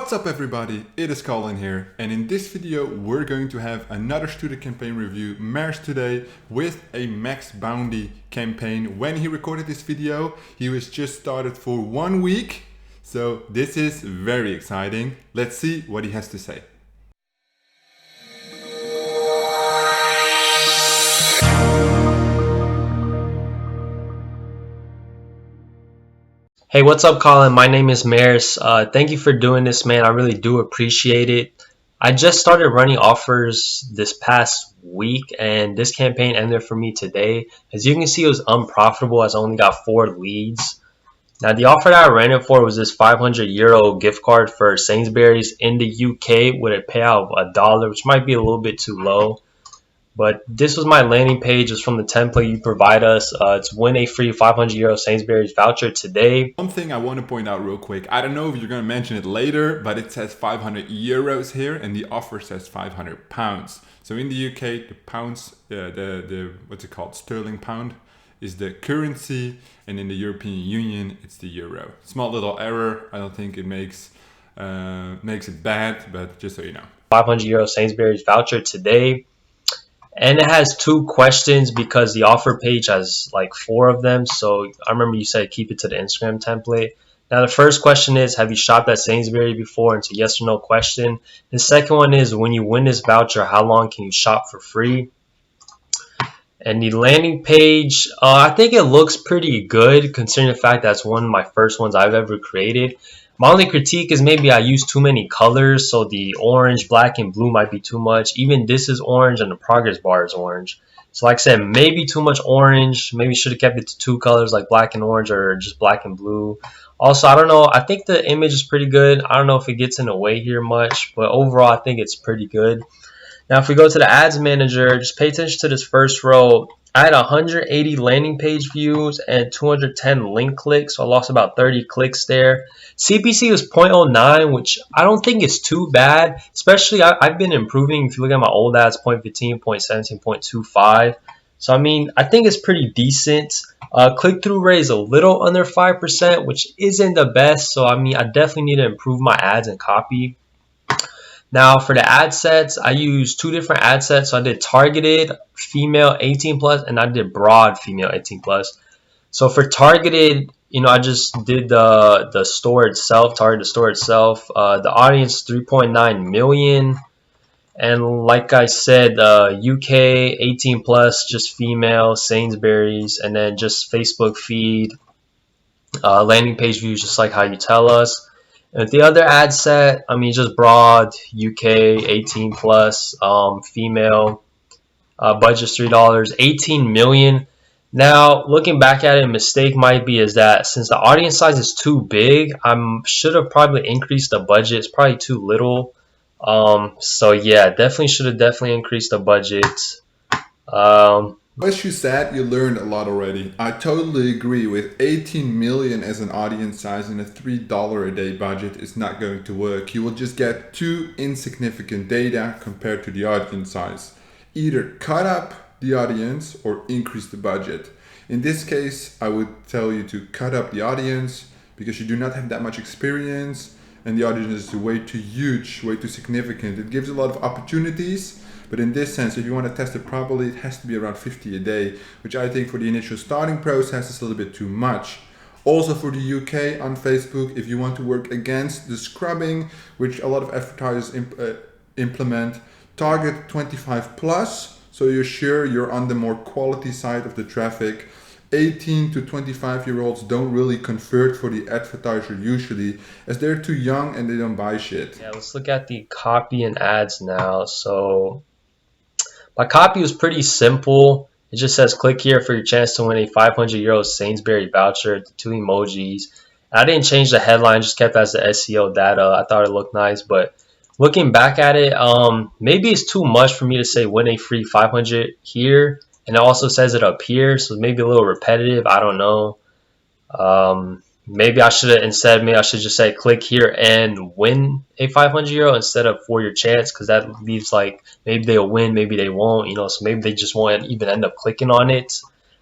What's up everybody, it is Colin here, and in this video we're going to have another student campaign review Mars today with a Maxbounty campaign. When he recorded this video, he was just started for 1 week, so this is very exciting. Let's see what he has to say. Hey, what's up, Colin? My name is Maris. Thank you for doing this, man. I really do appreciate it. I just started running offers this past week, and this campaign ended for me today. As you can see, it was unprofitable as I only got 4 leads. Now, the offer that I ran it for was this €500 gift card for Sainsbury's in the UK with a payout of $1, which might be a little bit too low. But this was my landing page. It's from the template you provide us. It's win a free €500 Sainsbury's voucher today. One thing I want to point out real quick. I don't know if you're going to mention it later, but it says €500 here and the offer says £500. So in the UK, the pounds, the what's it called? Sterling pound is the currency, and in the European Union, it's the euro. Small little error. I don't think it makes it bad, but just so you know. €500 Sainsbury's voucher today. And it has 2 questions because the offer page has like 4 of them. So I remember you said keep it to the Instagram template. Now the first question is, have you shopped at Sainsbury before? It's a yes or no question. The second one is, when you win this voucher, how long can you shop for free? And the landing page, I think it looks pretty good considering the fact that's one of my first ones I've ever created. My only critique is maybe I use too many colors, so the orange, black, and blue might be too much. Even this is orange and the progress bar is orange. So like I said, maybe too much orange. Maybe should have kept it to 2 colors like black and orange, or just black and blue. Also, I don't know. I think the image is pretty good. I don't know if it gets in the way here much, but overall I think it's pretty good. Now if we go to the ads manager, just pay attention to this first row. I had 180 landing page views and 210 link clicks, so I lost about 30 clicks there. CPC was 0.09, which I don't think is too bad, especially I've been improving. If you look at my old ads, 0.15, 0.17, 0.25. So I mean, I think it's pretty decent. Click-through rate is a little under 5%, which isn't the best. So I mean, I definitely need to improve my ads and copy. Now for the ad sets, I used 2 different ad sets. So I did targeted female 18 plus and I did broad female 18 plus. So for targeted, I just did the store itself, target the store itself. The audience 3.9 million. And like I said, UK 18 plus, just female, Sainsbury's, and then just Facebook feed, landing page views, just like how you tell us. And the other ad set, I mean, just broad, UK, 18 plus, female, budget's $3, 18 million. Now, looking back at it, a mistake might be is that since the audience size is too big, I should have probably increased the budget. It's probably too little. So yeah, should have increased the budget. As you said, you learned a lot already. I totally agree with 18 million as an audience size and a $3 a day budget is not going to work. You will just get too insignificant data compared to the audience size. Either cut up the audience or increase the budget. In this case, I would tell you to cut up the audience because you do not have that much experience and the audience is way too huge, way too significant. It gives a lot of opportunities. But in this sense, if you want to test it properly, it has to be around 50 a day, which I think for the initial starting process is a little bit too much. Also for the UK on Facebook, if you want to work against the scrubbing, which a lot of advertisers implement, target 25 plus, so you're sure you're on the more quality side of the traffic. 18 to 25-year-olds don't really convert for the advertiser usually, as they're too young and they don't buy shit. Yeah, let's look at the copy and ads now. So my copy was pretty simple. It just says click here for your chance to win a €500 Sainsbury voucher, the 2 emojis. I didn't change the headline, just kept as the SEO data. I thought it looked nice, but looking back at it, maybe it's too much for me to say win a free 500 here, and it also says it up here, so maybe a little repetitive. I don't know. Maybe I should just say click here and win a €500 instead of for your chance, because that leaves like maybe they'll win, maybe they won't, so maybe they just won't even end up clicking on it.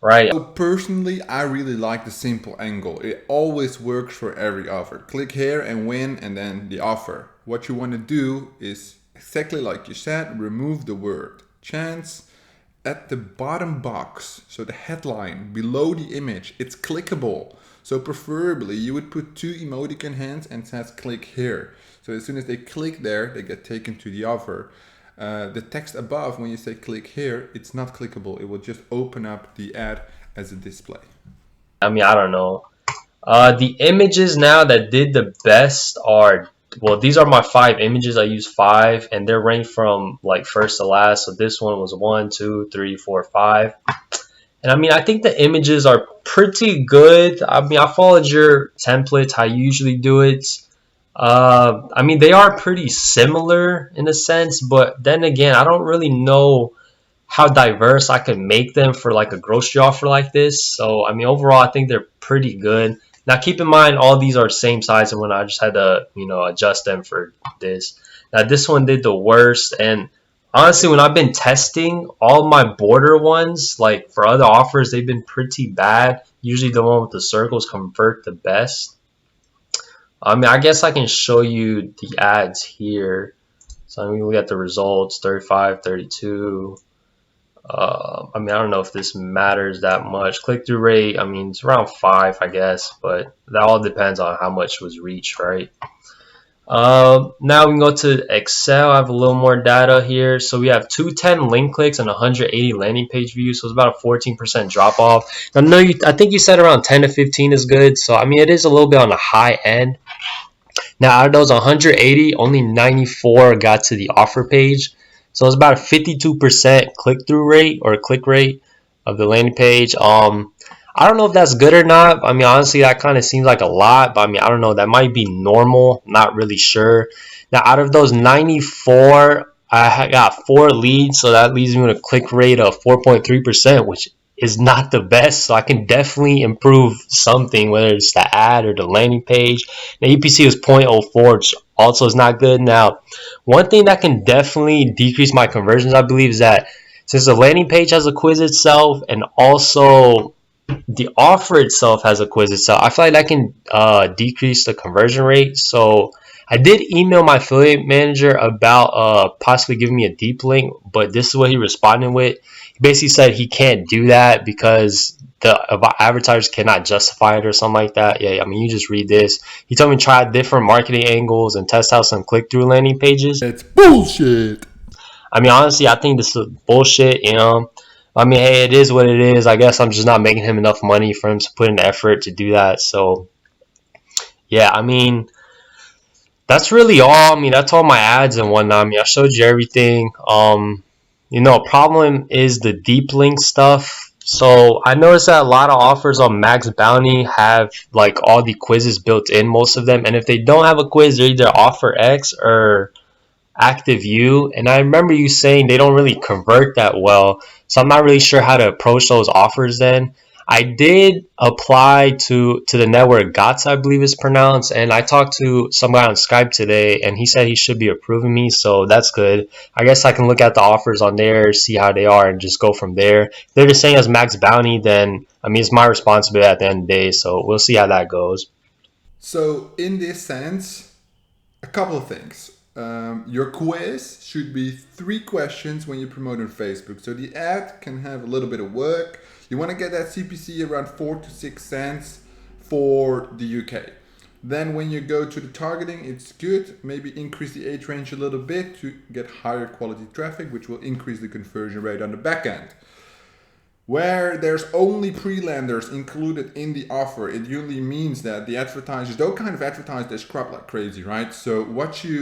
right? So personally, I really like the simple angle. It always works for every offer. Click here and win, and then the offer. What you want to do is exactly like you said, remove the word chance at the bottom box. So the headline below the image, it's clickable. So preferably you would put two emoticon hands and says click here. So as soon as they click there, they get taken to the offer. The text above, when you say click here, it's not clickable. It will just open up the ad as a display. I mean, I don't know. The images now that did the best are, well, these are my 5 images. I use 5, and they're ranked from like first to last. So this one was 1, 2, 3, 4, 5. And I mean, I think the images are pretty good. I mean, I followed your templates, how you usually do it. I mean, they are pretty similar in a sense, but then again, I don't really know how diverse I could make them for like a grocery offer like this. So, I mean, overall, I think they're pretty good. Now, keep in mind, all these are same size, and when I just had to, adjust them for this. Now, this one did the worst, and honestly, when I've been testing all my border ones, like for other offers, they've been pretty bad. Usually, the one with the circles convert the best. I mean, I guess I can show you the ads here. So let me look at the results, 35, 32. I mean, I don't know if this matters that much. Click-through rate, I mean, it's around 5, I guess, but that all depends on how much was reached, right? Now we can go to Excel. I have a little more data here. So we have 210 link clicks and 180 landing page views. So it's about a 14% drop off. I think you said around 10 to 15 is good. So, I mean, it is a little bit on the high end. Now, out of those 180, only 94 got to the offer page. So it's about a 52% click-through rate or click rate of the landing page. I don't know if that's good or not. I mean, honestly, that kind of seems like a lot, but I mean, I don't know. That might be normal. Not really sure. Now, out of those 94, I got 4 leads, so that leaves me with a click rate of 4.3%, which is not the best. So I can definitely improve something, whether it's the ad or the landing page. Now, UPC was 0.04, which also is not good. Now, one thing that can definitely decrease my conversions, I believe, is that since the landing page has a quiz itself and also the offer itself has a quiz itself, I feel like that can decrease the conversion rate. So I did email my affiliate manager about possibly giving me a deep link, but this is what he responded with. He basically said he can't do that because the advertisers cannot justify it or something like that. Yeah, I mean, you just read this. He told me to try different marketing angles and test out some click-through landing pages. It's bullshit. I mean, honestly, I think this is bullshit, I mean, hey, it is what it is. I guess I'm just not making him enough money for him to put in the effort to do that. So, yeah, I mean, that's really all. I mean, that's all my ads and whatnot. I mean, I showed you everything. Problem is the deep link stuff. So I noticed that a lot of offers on Maxbounty have like all the quizzes built in, most of them. And if they don't have a quiz, they're either offer X or active U, and I remember you saying they don't really convert that well, so I'm not really sure how to approach those offers then. I did apply to the network GOTS, I believe it's pronounced, and I talked to somebody on Skype today, and he said he should be approving me, so that's good. I guess I can look at the offers on there, see how they are, and just go from there. If they're the same as Max Bounty, then, I mean, it's my responsibility at the end of the day, so we'll see how that goes. So in this sense, a couple of things. Your quiz should be 3 questions when you promote on Facebook. So the ad can have a little bit of work. You want to get that CPC around 4 to 6 cents for the UK. Then when you go to the targeting, it's good. Maybe increase the age range a little bit to get higher quality traffic, which will increase the conversion rate on the back end. Where there's only pre-landers included in the offer, it usually means that the advertisers don't kind of advertise their crap like crazy, right? So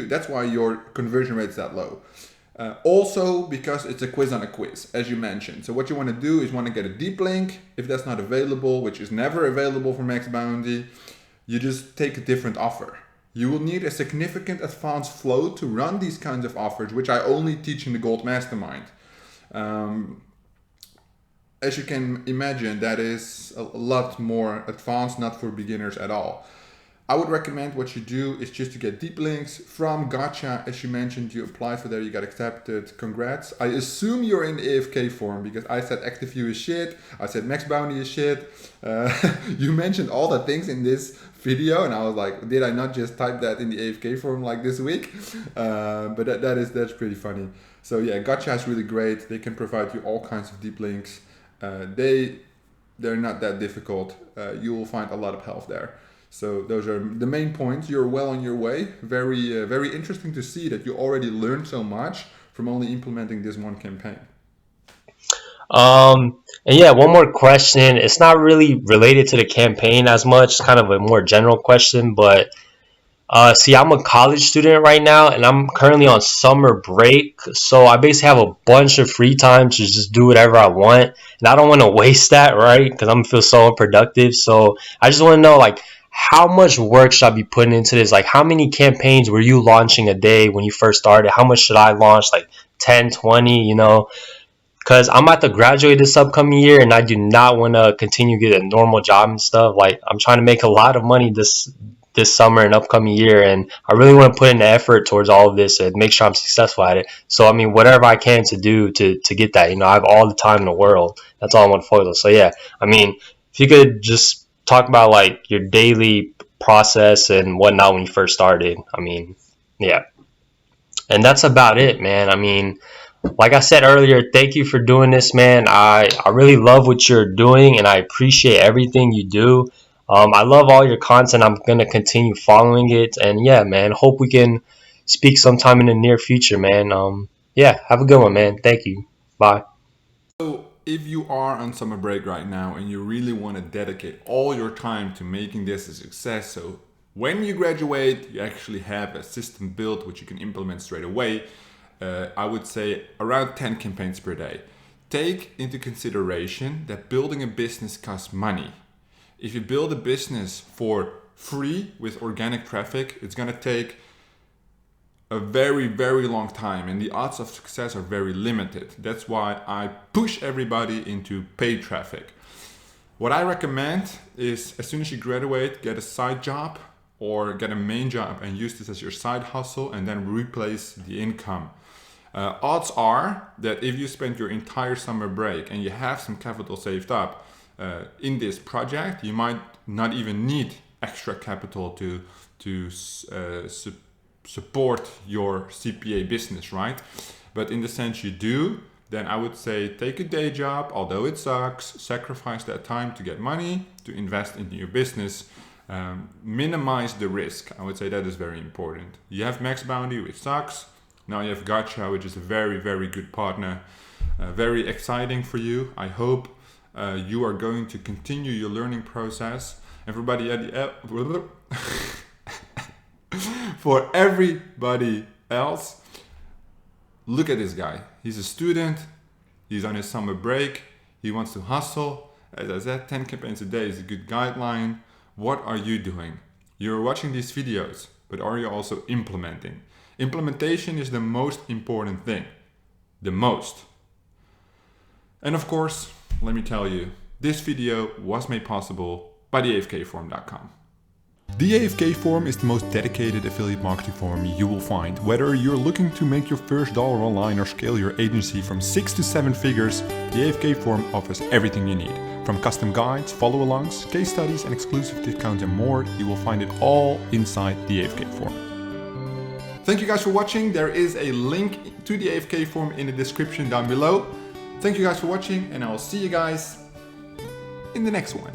that's why your conversion rate's that low. Also because it's a quiz on a quiz, as you mentioned. So what you want to do is want to get a deep link. If that's not available, which is never available for Maxbounty, you just take a different offer. You will need a significant advanced flow to run these kinds of offers, which I only teach in the Gold Mastermind. As you can imagine, that is a lot more advanced, not for beginners at all. I would recommend what you do is just to get deep links from Gotcha. As you mentioned, you applied for there, you got accepted. Congrats. I assume you're in the AFK form because I said ActiveView is shit. I said Maxbounty is shit. You mentioned all the things in this video and I was like, did I not just type that in the AFK form like this week? But that's pretty funny. So yeah, Gotcha is really great. They can provide you all kinds of deep links. They're not that difficult. You will find a lot of help there. So those are the main points. You're well on your way. Very interesting to see that you already learned so much from only implementing this one campaign. And yeah, one more question. It's not really related to the campaign as much. It's kind of a more general question, but see, I'm a college student right now, and I'm currently on summer break. So I basically have a bunch of free time to just do whatever I want, and I don't want to waste that, right? Because I'm gonna feel so unproductive. So I just want to know, like, how much work should I be putting into this? Like, how many campaigns were you launching a day when you first started? How much should I launch? Like 10, 20, Because I'm about to graduate this upcoming year, and I do not want to continue to get a normal job and stuff. Like, I'm trying to make a lot of money this summer and upcoming year, and I really want to put in the effort towards all of this and make sure I'm successful at it. So, I mean, whatever I can to do to get that, I have all the time in the world. That's all I want to focus on. So, yeah, I mean, if you could just talk about, like, your daily process and whatnot when you first started. I mean, yeah. And that's about it, man. I mean, like I said earlier, thank you for doing this, man. I really love what you're doing, and I appreciate everything you do. I love all your content. I'm going to continue following it. And, yeah, man, hope we can speak sometime in the near future, man. Yeah, have a good one, man. Thank you. Bye. So if you are on summer break right now and you really want to dedicate all your time to making this a success, so when you graduate, you actually have a system built which you can implement straight away, I would say around 10 campaigns per day. Take into consideration that building a business costs money. If you build a business for free with organic traffic, it's going to take a very, very long time, and the odds of success are very limited. That's why I push everybody into paid traffic. What I recommend is, as soon as you graduate, get a side job or get a main job and use this as your side hustle, and then replace the income. Odds are that if you spend your entire summer break and you have some capital saved up in this project, you might not even need extra capital to support your CPA business, right? But in the sense you do, then I would say take a day job, although it sucks, sacrifice that time to get money, to invest into your business, minimize the risk. I would say that is very important. You have Maxbounty, which sucks. Now you have Gotcha, which is a very, very good partner. Very exciting for you. I hope you are going to continue your learning process. Everybody at the for everybody else, look at this guy. He's a student. He's on his summer break. He wants to hustle. As I said, 10 campaigns a day is a good guideline. What are you doing? You're watching these videos, but are you also implementing? Implementation is the most important thing. The most. And of course, let me tell you, this video was made possible by theafkforum.com. The AFK Forum is the most dedicated affiliate marketing forum you will find. Whether you're looking to make your first dollar online or scale your agency from 6 to 7 figures, the AFK Forum offers everything you need. From custom guides, follow-alongs, case studies and exclusive discounts and more, you will find it all inside the AFK Forum. Thank you guys for watching. There is a link to the AFK Forum in the description down below. Thank you guys for watching, and I will see you guys in the next one.